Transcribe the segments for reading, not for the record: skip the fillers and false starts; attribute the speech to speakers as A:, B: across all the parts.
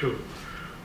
A: 2,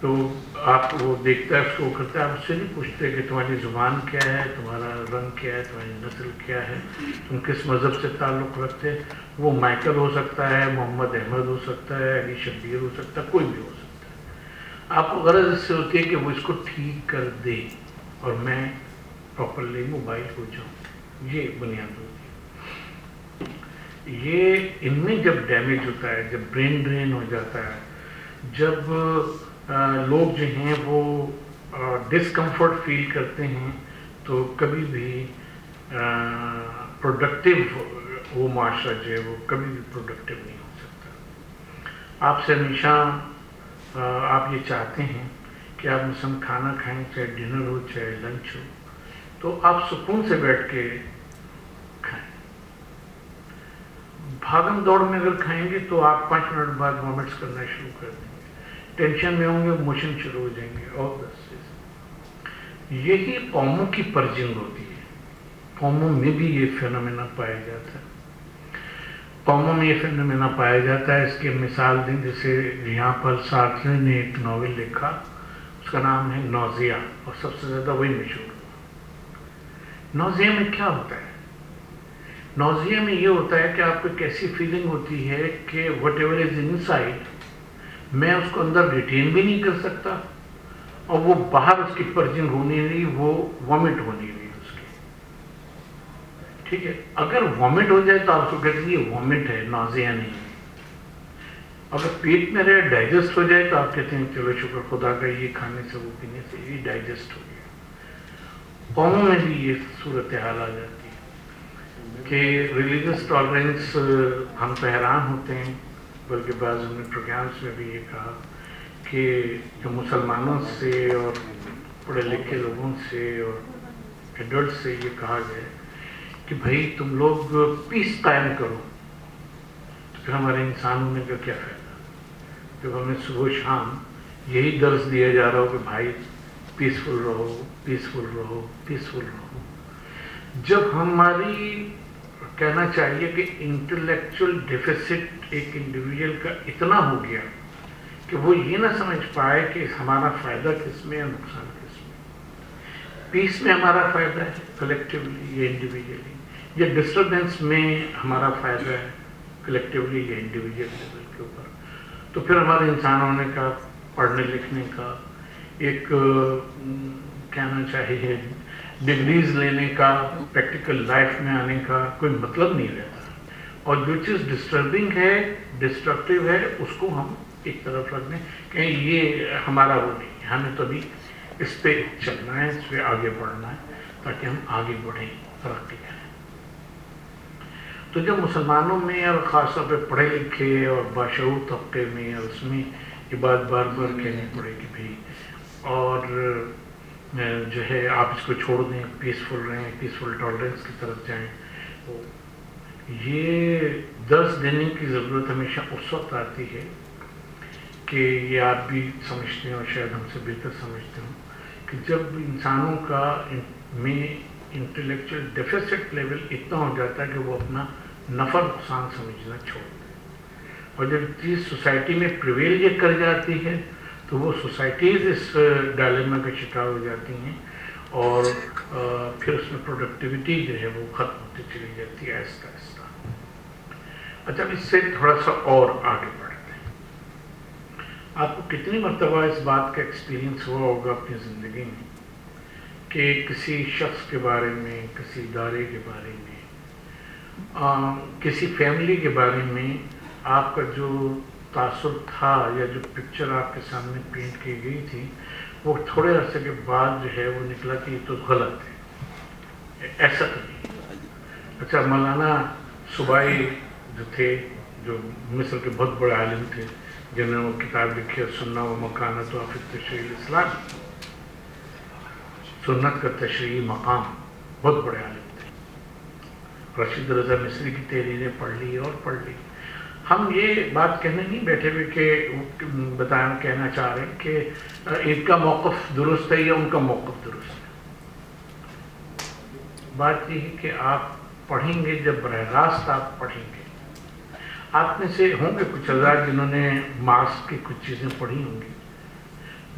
A: تو آپ وہ دیکھتا ہے اس کو کرتا ہے, آپ اس سے نہیں پوچھتے کہ تمہاری زبان کیا ہے, تمہارا رنگ کیا ہے, تمہاری نسل کیا ہے, تم کس مذہب سے تعلق رکھتے. وہ مائیکل ہو سکتا ہے, محمد احمد ہو سکتا ہے, علی شبیر ہو سکتا ہے, کوئی بھی ہو سکتا ہے. آپ کو غرض اس سے ہوتی ہے کہ وہ اس کو ٹھیک کر دے اور میں پراپرلی موبائل ہو جاؤں. یہ بنیاد ہوتی ہے. یہ ان میں جب ڈیمیج ہوتا ہے, جب برین ڈرین ہو جاتا ہے, جب لوگ جو ہیں وہ ڈسکمفرٹ فیل کرتے ہیں, تو کبھی بھی پروڈکٹیو وہ معاشرہ جو ہے وہ کبھی بھی پروڈکٹیو نہیں ہو سکتا. آپ سے ہمیشہ آپ یہ چاہتے ہیں کہ آپ مثلاً کھانا کھائیں, چاہے ڈنر ہو چاہے لنچ ہو, تو آپ سکون سے بیٹھ کے کھائیں. بھاگم دوڑ میں اگر کھائیں گے تو آپ 5 منٹ بعد وامٹس کرنا شروع کر دیں گے, ٹینشن میں ہوں گے, موشن شروع ہو جائیں گے. اور یہی قوموں کی پرجنگ ہوتی ہے. قوموں میں بھی یہ فینومینا پایا جاتا ہے. قوموں میں یہ فینومینا پایا جاتا ہے. اس کی مثال دیں, جیسے یہاں پر سارترے نے ایک ناول لکھا, اس کا نام ہے نوزیا, اور سب سے زیادہ وہی مشہور ہوا. نوزیا میں کیا ہوتا ہے؟ نوزیا میں یہ ہوتا ہے کہ آپ کو ایک ایسی فیلنگ ہوتی ہے کہ what ever is in side, میں اس کو اندر ریٹین بھی نہیں کر سکتا, اور وہ باہر اس کی پرجنگ ہونی نہیں, وہ وامٹ ہونی نہیں اس کی. ٹھیک ہے, اگر وامٹ ہو جائے تو آپ کو کہتے ہیں یہ وامٹ ہے, نوزیا نہیں ہے. اگر پیٹ میں رہے, ڈائجسٹ ہو جائے, تو آپ کہتے ہیں چلو شکر خدا کا, یہ کھانے سے وہ پینے سے یہ ڈائجسٹ ہو گیا. قوموں میں بھی یہ صورتحال آ جاتی ہے کہ ریلیجس ٹالرنس, ہم تو حیران ہوتے ہیں, بلکہ بعض ہم نے پروگرامس میں بھی یہ کہا کہ جو مسلمانوں سے اور پڑھے لکھے لوگوں سے اور ایڈلٹ سے یہ کہا گیا کہ بھائی تم لوگ پیس قائم کرو, تو پھر ہمارے انسان ہونے کا کیا فائدہ جب ہمیں صبح شام یہی درس دیا جا رہا ہو کہ بھائی پیسفل رہو, پیسفل رہو, پیسفل رہو. جب ہماری کہنا چاہیے کہ انٹلیکچوئل ڈیفیسٹ ایک انڈیویجول کا اتنا ہو گیا کہ وہ یہ نہ سمجھ پائے کہ ہمارا فائدہ کس میں یا نقصان کس میں. پیس میں ہمارا فائدہ ہے کلیکٹیولی یا انڈیویجولی, یا ڈسٹربینس میں ہمارا فائدہ ہے کلیکٹیولی یا انڈیویجول لیول کے اوپر, تو پھر ہمارے انسان ہونے کا, پڑھنے لکھنے کا, ایک کہنا چاہیے ڈگریز لینے کا, پریکٹیکل لائف میں آنے کا کوئی مطلب نہیں رہتا. اور جو چیز ڈسٹربنگ ہے, ڈسٹرکٹیو ہے, اس کو ہم ایک طرف رکھ دیں کہ یہ ہمارا وہ نہیں ہے, ہمیں تو ابھی اس پہ چلنا ہے, اس پہ آگے بڑھنا ہے تاکہ ہم آگے بڑھیں, ترقی کریں. تو جب مسلمانوں میں اور خاص طور پہ پڑھے لکھے اور باشعور طبقے میں, اور اس میں یہ بات بار بار کہنی پڑے کہ بھائی اور جو ہے آپ اس کو چھوڑ دیں, پیسفل رہیں, پیسفل ٹالرنس کی طرف جائیں, یہ درس دینے کی ضرورت ہمیشہ اس وقت آتی ہے کہ یہ آپ بھی سمجھتے ہیں اور شاید ہم سے بہتر سمجھتے ہوں کہ جب انسانوں کا میں انٹلیکچوئل ڈیفیسٹ لیول اتنا ہو جاتا ہے کہ وہ اپنا نفع نقصان سمجھنا چھوڑ دیں, اور جب چیز سوسائٹی میں پریویل یہ کر جاتی ہے تو وہ سوسائٹیز اس ڈائلیما کا شکار ہو جاتی ہیں, اور پھر اس میں پروڈکٹیوٹی جو ہے وہ ختم ہوتی چلی جاتی ہے آہستہ آہستہ. اچھا, اس سے تھوڑا سا اور آگے بڑھتے ہیں. آپ کو کتنی مرتبہ اس بات کا ایکسپیرینس ہوا ہوگا اپنی زندگی میں کہ کسی شخص کے بارے میں, کسی ادارے کے بارے میں, کسی فیملی کے بارے میں آپ کا جو تاثر تھا یا جو پکچر آپ کے سامنے پینٹ کی گئی تھی, وہ تھوڑے عرصے کے بعد جو ہے وہ نکلا کہ یہ تو غلط ہے, ایسا تو نہیں. اچھا, مولانا صوبائی جو تھے, جو مصر کے بہت بڑے عالم تھے, جنہوں نے وہ کتاب لکھی ہے سنہ و مکانت و فی التشریع الاسلامی, سنت کا تشریعی مقام, بہت بڑے عالم تھے. رشید رضا مصری کی تحریریں پڑھ لی اور پڑھ لی. ہم یہ بات کہنے نہیں بیٹھے ہوئے کہ بتانا کہنا چاہ رہے ہیں کہ ان کا موقف درست ہے یا ان کا موقف درست ہے. بات یہ ہے کہ آپ پڑھیں گے, جب براہ راست آپ پڑھیں گے, آپ میں سے ہوں گے کچھ حضرات جنہوں نے مارکس کی کچھ چیزیں پڑھی ہوں گی,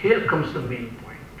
A: Here comes the main point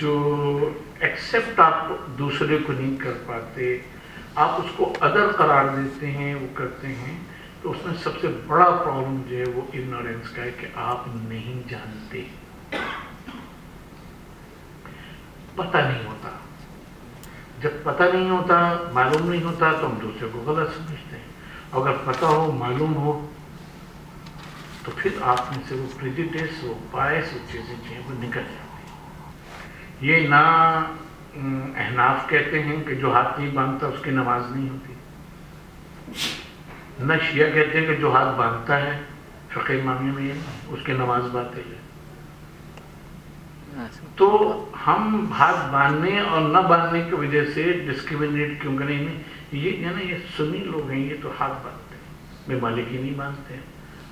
A: جو ایکسیپٹ آپ دوسرے کو نہیں کر پاتے، آپ اس کو ادر قرار دیتے ہیں، وہ کرتے ہیں، تو اس میں سب سے بڑا پرابلم جو ہے وہ اگنورینس کا ہے کہ آپ نہیں جانتے، پتہ نہیں ہوتا۔ جب پتہ نہیں ہوتا، معلوم نہیں ہوتا، تو ہم دوسرے کو غلط سمجھتے ہیں۔ اگر پتہ ہو، معلوم ہو، تو پھر آپ میں سے وہ پریجوڈس، وہ باعث، وہ چیزیں جو ہیں وہ نکل جاتی ہیں۔ یہ نہ احناف کہتے ہیں کہ جو ہاتھ نہیں باندھتا اس کی نماز نہیں ہوتی، نہ شیعہ کہتے ہیں کہ جو ہاتھ باندھتا ہے فقہ امامیہ میں اس کی نماز باطل ہے۔ تو ہم ہاتھ باندھنے اور نہ باندھنے کی وجہ سے ڈسکریمنیٹ کیوں کریں؟ یہ سنی لوگ ہیں، یہ تو ہاتھ باندھتے ہیں، میں مالکی نہیں باندھتے،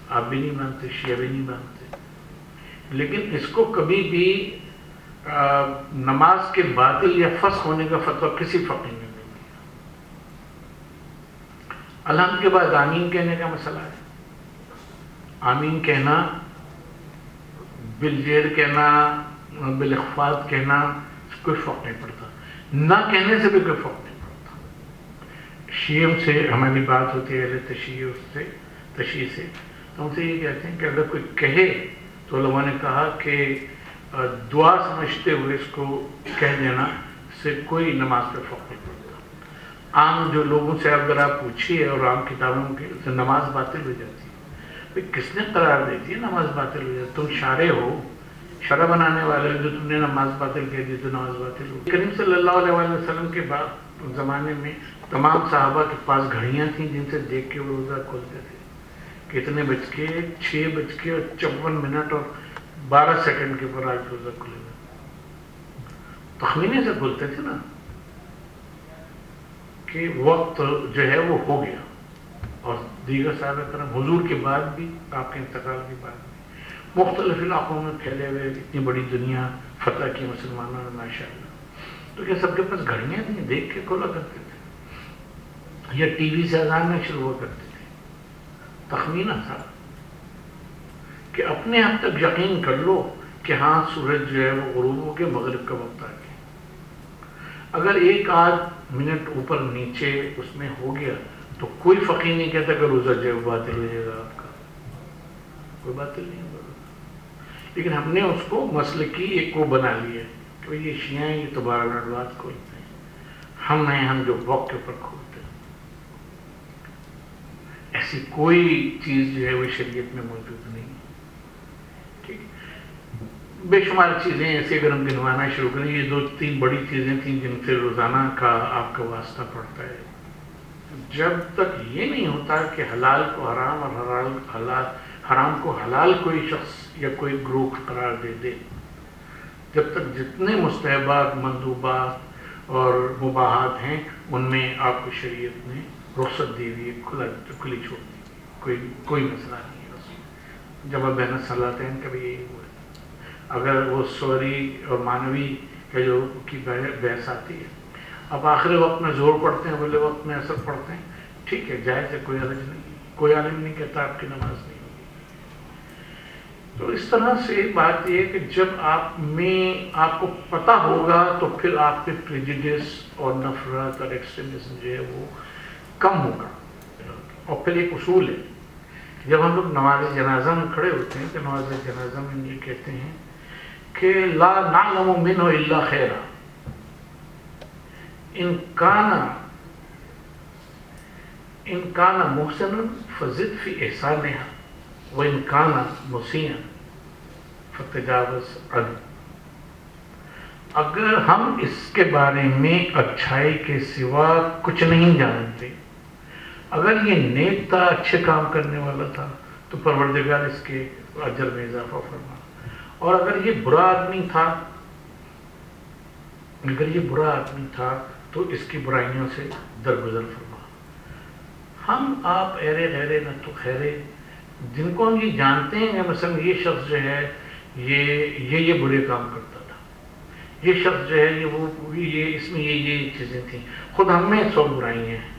A: آپ بھی نہیں باندھتے، شیعہ بھی نہیں باندھتے، لیکن اس کو کبھی بھی نماز کے باطل یا فسخ ہونے کا فتویٰ کسی فقیہ نے نہیں دیا۔ الحمد کے بعد آمین کہنے کا مسئلہ ہے، آمین کہنا، بالجہر کہنا، بالاخفاض کہنا، کوئی فرق نہیں پڑتا، نہ کہنے سے بھی کوئی فرق نہیں پڑتا۔ شیعوں سے ہماری بات ہوتی ہے، اہل تشیع سے، تو ہم سے یہ کہتے ہیں کہ اگر کوئی کہے تو علماء نے کہا کہ دعا سمجھتے ہوئے اس کو کہہ دینا سے کوئی نماز پہ فرق نہیں پڑتا۔ عام جو لوگوں سے اگر آپ پوچھیے اور عام کتابوں کے سے نماز باطل ہو جاتی ہے، بھئی کس نے قرار دے دی نماز باطل ہو جاتی؟ تم شارع ہو، شرع بنانے والے، جو تم نے نماز باطل کہہ دی تو نماز باطل ہو۔ کریم صلی اللہ علیہ وسلم کے بعد زمانے میں تمام صحابہ کے پاس گھڑیاں تھیں جن سے دیکھ کے وہ روزہ کھولتے تھے، کتنے بج کے 6:54 اور 12 سیکنڈ کے اوپر آج روزہ کھلے گا، تخمینے سے کھولتے تھے نا کہ وقت جو ہے وہ ہو گیا۔ اور دیگر صحابہ کرام حضور کے بعد بھی، آپ کے انتقال کے بعد بھی مختلف علاقوں میں پھیلے ہوئے، اتنی بڑی دنیا فتح کی مسلمانوں نے ماشاءاللہ، تو کیا سب کے پاس گھڑیاں تھیں؟ دیکھ کے کھولا کرتے تھے، یا ٹی وی سے اذان میں شروع ہوا کرتے تھے؟ تخمینہ تھا کہ اپنے حد تک یقین کر لو کہ ہاں سورج جو ہے وہ غروب ہو کے مغرب کا وقت آ گیا۔ اگر ایک آدھ منٹ اوپر نیچے اس میں ہو گیا تو کوئی فقیہ نہیں کہتا کہ روزہ جو ہے وہ باطل ہو جائے گا آپ کا، کوئی باطل نہیں ہوگا۔ لیکن ہم نے اس کو مسلکی ایک وہ بنا لیا کہ یہ شیعہ ہیں، یہ تو 12 منٹ بعد کھولتے ہیں، ہم نہیں، ہم جو وقت کے اوپر کھولتے ہیں۔ ایسی کوئی چیز جو ہے وہ شریعت میں موجود نہیں ہے۔ بے شمار چیزیں ایسی اگر ہم گنوانا شروع کریں، یہ 2-3 بڑی چیزیں تھیں جن سے روزانہ کا آپ کا واسطہ پڑتا ہے۔ جب تک یہ نہیں ہوتا کہ حلال کو حرام اور حرام کو حلال کوئی شخص یا کوئی گروہ قرار دے دے، جب تک جتنے مستحبات، مندوبات اور مباحات ہیں ان میں آپ کو شریعت نے رخصت دی ہوئی، کھلی چھوڑ دی، کوئی مسئلہ نہیں ہے اس میں۔ جب بین الصلاتین کا بھی یہی ہوا ہے۔ اگر وہ سوری اور مانوی کا جو کی بحث آتی ہے، اب آخر وقت میں زور پڑھتے ہیں، اگلے وقت میں اثر پڑھتے ہیں، ٹھیک ہے، جائز ہے، کوئی حرج نہیں، کوئی عالم نہیں کہتا آپ کی نماز نہیں ہوگی۔ تو اس طرح سے بات یہ ہے کہ جب آپ کو پتہ ہوگا تو پھر آپ کے پریجوڈس اور نفرت اور ایکسٹریمزم جو ہے وہ کم ہوگا۔ اور پھر ایک اصول ہے، جب ہم لوگ نماز جنازہ میں کھڑے ہوتے ہیں تو نماز جنازہ میں یہ کہتے ہیں کہ لا نعلم منہ الا خیرا، ان کان محسنا فزد فی احسانہا وان کان مسیئا فتجاوز عنہ۔ اگر ہم اس کے بارے میں اچھائی کے سوا کچھ نہیں جانتے، اگر یہ نیک تھا، اچھے کام کرنے والا تھا، تو پروردگار اس کے اجر میں اضافہ فرما، اور اگر یہ برا آدمی تھا تو اس کی برائیوں سے درگزر فرما۔ ہم آپ ایرے غیرے نہ تو خیرے، جن کو ہم یہ جانتے ہیں کہ مثلا یہ شخص جو ہے یہ برے کام کرتا تھا، یہ شخص جو ہے یہ اس میں یہ چیزیں تھیں، خود ہم میں 100 برائیاں ہیں،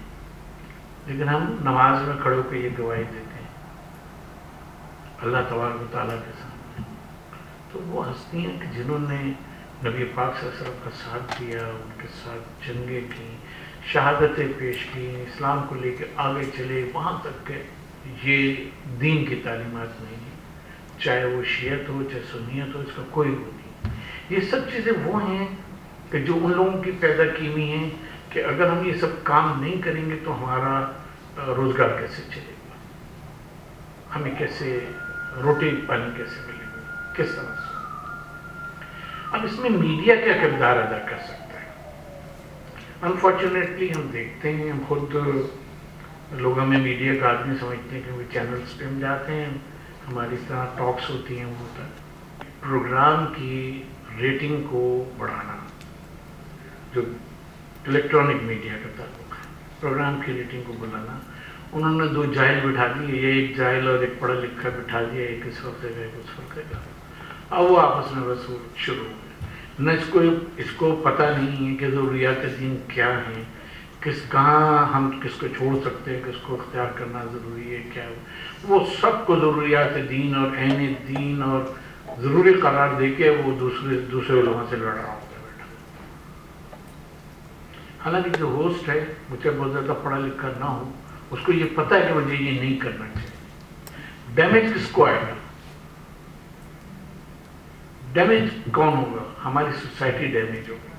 A: لیکن ہم نماز میں کھڑے ہو کے یہ گواہی دیتے ہیں اللہ تبارک و تعالیٰ کے سامنے۔ تو وہ ہستیاں کہ جنہوں نے نبی پاک صلی اللہ علیہ وسلم کا ساتھ دیا، ان کے ساتھ جنگیں کی، شہادتیں پیش کی، اسلام کو لے کے آگے چلے وہاں تک کہ یہ دین کی تعلیمات نہیں ہیں، چاہے وہ شیعت ہو چاہے سنیت ہو، اس کا کوئی وہ نہیں۔ یہ سب چیزیں وہ ہیں کہ جو ان لوگوں کی پیدا کی ہوئی ہیں کہ اگر ہم یہ سب کام نہیں کریں گے تو ہمارا روزگار کیسے چلے گا، ہمیں کیسے روٹی پانی کیسے ملے گی، کس طرح سے۔ اب اس میں میڈیا کیا کردار ادا کر سکتا ہے؟ انفارچونیٹلی ہم دیکھتے ہیں، ہم خود لوگ ہمیں میڈیا کا آدمی سمجھتے ہیں کہ وہ چینلز پہ ہم جاتے ہیں، ہماری طرح ٹاکس ہوتی ہیں، وہ ہوتا ہے پروگرام کی ریٹنگ کو بڑھانا، جو الیکٹرانک میڈیا کا تعلق ہے، پروگرام کی ریٹنگ کو بڑھانا۔ انہوں نے دو جاہل بٹھا دیے، یہ ایک جاہل اور ایک پڑھا لکھا بٹھا دیا، ایک اس فرقے کا ایک اس فرقے کا، اب وہ آپس میں بس وہ شروع ہو گئے۔ نہ اس کو پتہ نہیں ہے کہ ضروریات دین کیا ہیں، کہاں ہم کس کو چھوڑ سکتے ہیں، کس کو اختیار کرنا ضروری ہے، کیا وہ سب کو ضروریات دین اور عین دین اور ضروری قرار دے کے وہ دوسرے علماء سے لڑ رہا ہوتا ہے بیٹا۔ حالانکہ جو ہوسٹ ہے مجھے بہت زیادہ پڑھا لکھا نہ ہو، اس کو یہ پتہ ہے کہ مجھے یہ نہیں کرنا چاہیے۔ ڈیمیج کس کو آئے گا؟ ڈیمیج کون ہوگا؟ ہماری سوسائٹی ڈیمیج ہوگی۔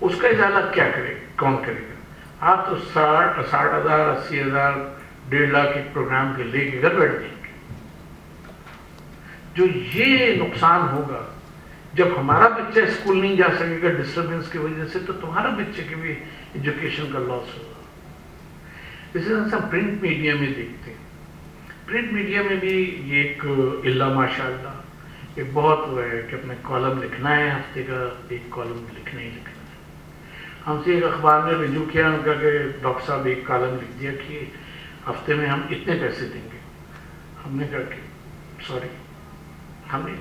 A: اس کا ازالہ کیا کرے گا؟ کون کرے گا؟ آپ تو 60,000 80,000 1.5 لاکھ ایک پروگرام کے لے کے گھر بیٹھ جائیں گے۔ جو یہ نقصان ہوگا جب ہمارا بچہ اسکول نہیں جا سکے گا ڈسٹربنس کی وجہ سے، تو تمہارا بچے کی بھی ایجوکیشن کا لاس ہوگا۔ اسی طرح سے ہم پرنٹ میڈیا میں دیکھتے ہیں، پرنٹ میڈیا میں بھی یہ ایک اللہ ماشاء اللہ ایک بہت وہ ہے کہ اپنے کالم لکھنا ہے، ہفتے کا ایک کالم لکھنا ہی لکھنا ہے۔ ہم سے ایک اخبار نے رجوع کیا، ان کا کہ ڈاکٹر صاحب ایک کالم لکھ دیا کہ ہفتے میں ہم اتنے پیسے دیں گے۔ ہم نے کہا کہ سوری، ہم نہیں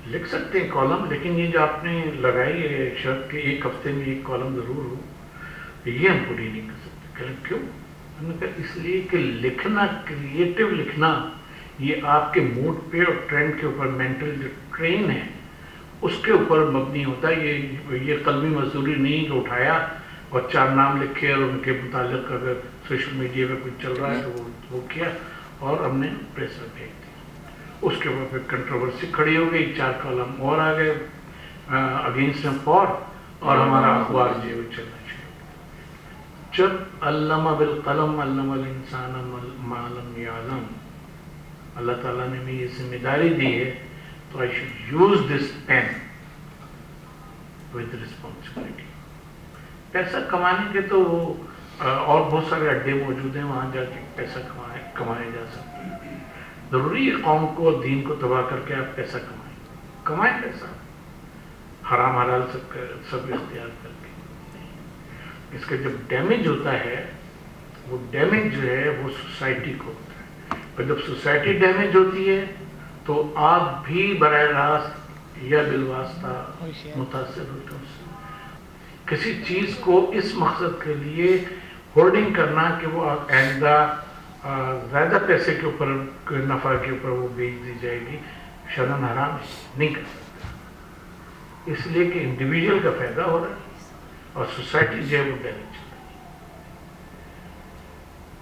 A: لکھ سکتے ہیں کالم، لیکن یہ جو آپ نے لگائی ہے شرط کہ ایک ہفتے میں ایک کالم ضرور ہو، یہ ہم پوری نہیں کر سکتے۔ کہ کیوں؟ ہم نے کہا اس لیے کہ لکھنا، کریٹو لکھنا، یہ آپ کے موڈ پہ اور ٹرینڈ کے اوپر، مینٹل جو ٹرین ہے اس کے اوپر مبنی ہوتا ہے۔ یہ قلمی مزدوری نہیں کہ اٹھایا اور 4 نام لکھے اور ان کے متعلق اگر سوشل میڈیا پہ کچھ چل رہا ہے تو وہ کیا اور ہم نے پریس میں بھیج دیا۔ اس کے بعد پھر کنٹروورسی کھڑی ہو گئی، 4 کالم اور آ گئے اگینسٹ فار، اور ہمارا اخبار جو ہے وہ چلنا شروع ہو۔ جب علم بالقلم علم الانسان ما لم یعلم، اللہ تعالیٰ نے مجھے یہ ذمہ داری دی ہے تو I should use this pen with responsibility۔ پیسہ کمانے کے تو اور بہت سارے اڈے موجود ہیں، وہاں جا کے پیسہ کمایا جا سکتا ہے۔ ضروری ہے قوم کو دین کو تباہ کر کے آپ پیسہ کمائیں پیسہ، حرام حلال سب اختیار کر کے۔ اس کا جب ڈیمیج ہوتا ہے، وہ ڈیمیج جو ہے وہ سوسائٹی کو ہوتا ہے، اور جب سوسائٹی ڈیمیج ہوتی ہے تو آپ بھی براہ راست یا بالواسطہ متاثر ہوتے ہیں۔ کسی چیز کو اس مقصد کے لیے ہولڈنگ کرنا کہ وہ آئندہ زیادہ پیسے کے اوپر، نفع کے اوپر وہ بیچ دی جائے گی، شرعاً حرام نہیں کر سکتا، اس لیے کہ انڈیویجول کا فائدہ ہو رہا ہے اور سوسائٹی جو ہے وہ ڈیمیج ہو رہی ہے۔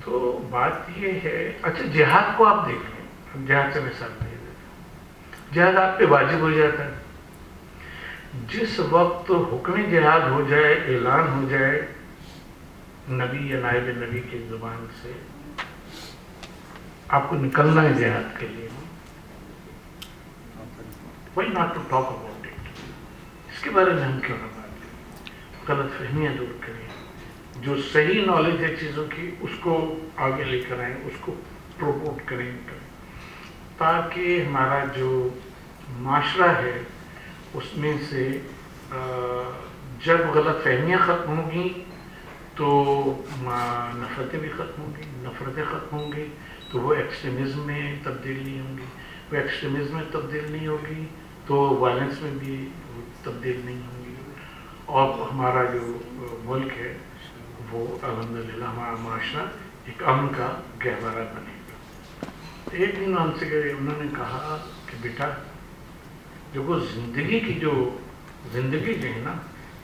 A: تو بات یہ ہے، اچھا جہاد کو آپ دیکھ لیں، ہم جہاد سے مثال دے دیتے ہیں، جہاد آپ پہ واجب ہو جاتا ہے جس وقت حکم جہاد ہو جائے، اعلان ہو جائے نبی یا نائب نبی کی زبان سے، آپ کو نکلنا ہے جہاد کے لیے، why not to talk about it؟ اس کے بارے میں ہم کیوں نہ بات کریں، غلط فہمیاں دور کریں، جو صحیح نالج ہے چیزوں کی اس کو آگے لے کر آئیں، اس کو پروموٹ کریں، تاکہ ہمارا جو معاشرہ ہے اس میں سے جب غلط فہمیاں ختم ہوں گی تو نفرتیں بھی ختم ہوں گی، نفرتیں ختم ہوں گی تو وہ ایکسٹریمزم میں تبدیل نہیں ہوں گی، وہ ایکسٹریمزم میں تبدیل نہیں ہوگی تو وائلنس میں بھی تبدیل نہیں ہوں گی، اور ہمارا جو ملک ہے وہ الحمدللہ ہمارا معاشرہ ایک امن کا گہوارہ بنے گا۔ ایک دن ہم سے انہوں نے کہا کہ بیٹا جو وہ زندگی جو ہے نا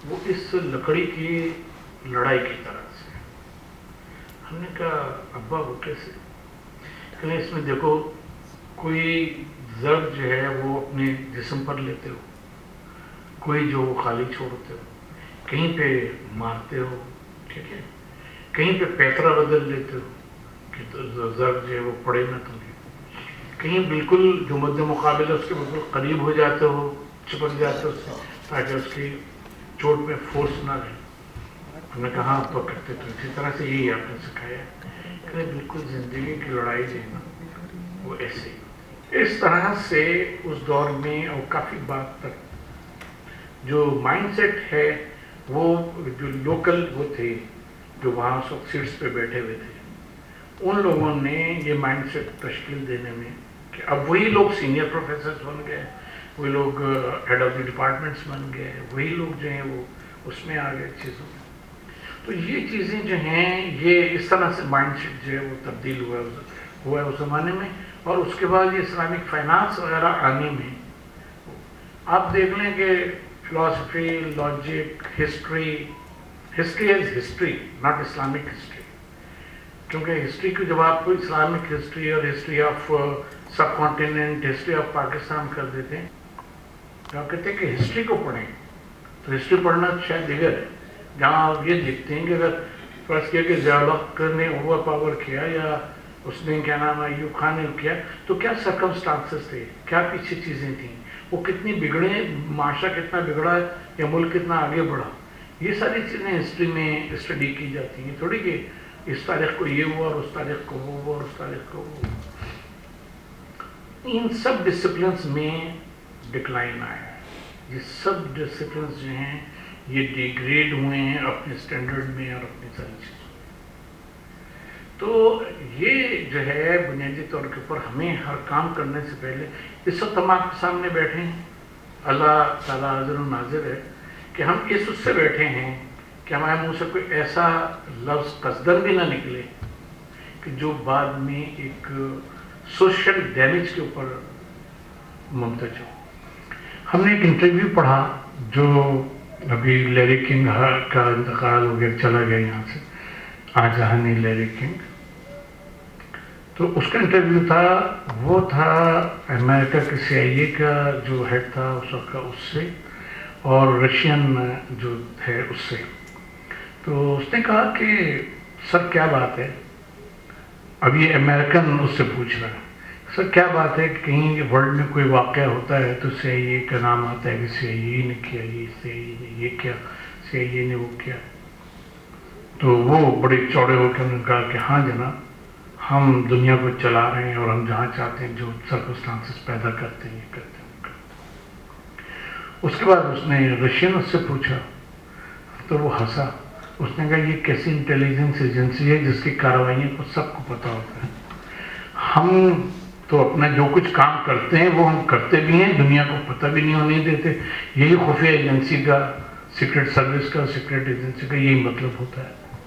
A: وہ اس لکڑی کی لڑائی کی طرح سے. ہم نے کہا ابا وہ کیسے؟ کہ اس میں دیکھو کوئی ضرب جو ہے وہ اپنے جسم پر لیتے ہو, کوئی جو خالی چھوڑتے ہو, کہیں پہ مارتے ہو, ٹھیک ہے, کہیں پہ پیترا بدل لیتے ہو کہ ضرب جو ہے وہ پڑے نہ تمہیں, کہیں بالکل جو مد مقابل ہے اس کے بالکل قریب ہو جاتے ہو, چپک جاتے ہو تاکہ اس کی چوٹ میں فورس نہ رہے. ہم نے کہا آپ تو کرتے تو اسی طرح سے یہی آپ نے سکھایا کہ بالکل زندگی کی لڑائی جو ہے نا وہ ایسے ہی. اس طرح سے اس دور میں اور کافی بات تک جو مائنڈ سیٹ ہے وہ جو لوکل وہ تھے جو وہاں سب سیٹس پہ بیٹھے ہوئے تھے, ان لوگوں نے یہ مائنڈ سیٹ تشکیل دینے میں کہ اب وہی لوگ سینئر پروفیسرز بن گئے, وہی لوگ ہیڈ آف دی ڈپارٹمنٹس بن گئے, وہی لوگ جو ہیں وہ اس میں آ گئے چیزوں میں. تو یہ چیزیں جو ہیں یہ اس طرح سے مائنڈ سیٹ جو ہے وہ تبدیل ہوا ہے اس زمانے میں. اور اس کے بعد یہ اسلامک فائنانس وغیرہ آنے میں آپ دیکھ لیں کہ philosophy, logic, history is history not Islamic history. کیونکہ ہسٹری کو جب آپ اسلامک ہسٹری اور history of sub continent, history of Pakistan کر دیتے ہیں, آپ کہتے ہیں کہ ہسٹری کو پڑھیں تو ہسٹری پڑھنا شاید دیگر ہے, جہاں آپ یہ دیکھتے ہیں کہ اگر فرض کیا کہ ضیاء الحق نے اوور پاور کیا یا اس نے کیا نام ہے ایوب خان نے کیا تو کیا سرکمسٹانسز تھے, کیا پیچھے چیزیں تھیں, وہ کتنی بگڑے, معاشرہ کتنا بگڑا یا ملک کتنا آگے بڑھا. یہ ساری چیزیں ہسٹری میں اسٹڈی کی جاتی ہیں, تھوڑی کہ اس تاریخ کو یہ ہوا اور اس تاریخ کو وہ ہوا اور اس تاریخ کو وہ. ان سب ڈسپلنس میں ڈکلائن آیا ہے. یہ سب ڈسپلنس جو ہیں یہ ڈیگریڈ ہوئے ہیں اپنے سٹینڈرڈ میں اور اپنی ساری چیزوں میں. تو یہ جو ہے بنیادی طور کے اوپر ہمیں ہر کام کرنے سے پہلے, اس وقت ہم آپ کے سامنے بیٹھے ہیں, اللہ تعالیٰ حاضر و ناظر ہے کہ ہم اس سے بیٹھے ہیں کہ ہمارے منہ سے کوئی ایسا لفظ قصدن بھی نہ نکلے کہ جو بعد میں ایک سوشل ڈیمیج کے اوپر منتج ہو. ہم نے ایک انٹرویو پڑھا جو ابھی لیری کنگ کا انتقال ہو گیا, چلا گیا یہاں سے, آجہانی لیری کنگ. تو اس کا انٹرویو تھا, وہ تھا امریکہ کے CIA کا جو ہیڈ تھا اس وقت کا, اس سے, اور رشین جو ہے اس سے. تو اس نے کہا کہ سر کیا بات ہے, اب یہ امریکن اس سے پوچھ رہا ہے, سر کیا بات ہے کہ کہیں ورلڈ میں کوئی واقعہ ہوتا ہے تو CIA کا نام آتا ہے کہ CIA نے کیا, یہ CIA نے یہ کیا, CIA نے وہ کیا. تو وہ بڑے چوڑے ہو کے انہوں نے کہا کہ ہاں جناب, ہم دنیا کو چلا رہے ہیں اور ہم جہاں چاہتے ہیں جو سرکمسٹانسز پیدا کرتے ہیں یہ کرتے ہیں. اس کے بعد اس نے رشین اس سے پوچھا تو وہ ہنسا. اس نے کہا یہ کیسی انٹیلیجنس ایجنسی ہے جس کی کارروائیوں کو سب کو پتہ ہوتا ہے, ہم تو اپنا جو کچھ کام کرتے ہیں وہ ہم کرتے بھی ہیں, دنیا کو پتہ بھی نہیں ہونے دیتے. یہی خفیہ ایجنسی کا, سیکرٹ سروس کا, سیکرٹ ایجنسی کا یہی مطلب ہوتا ہے.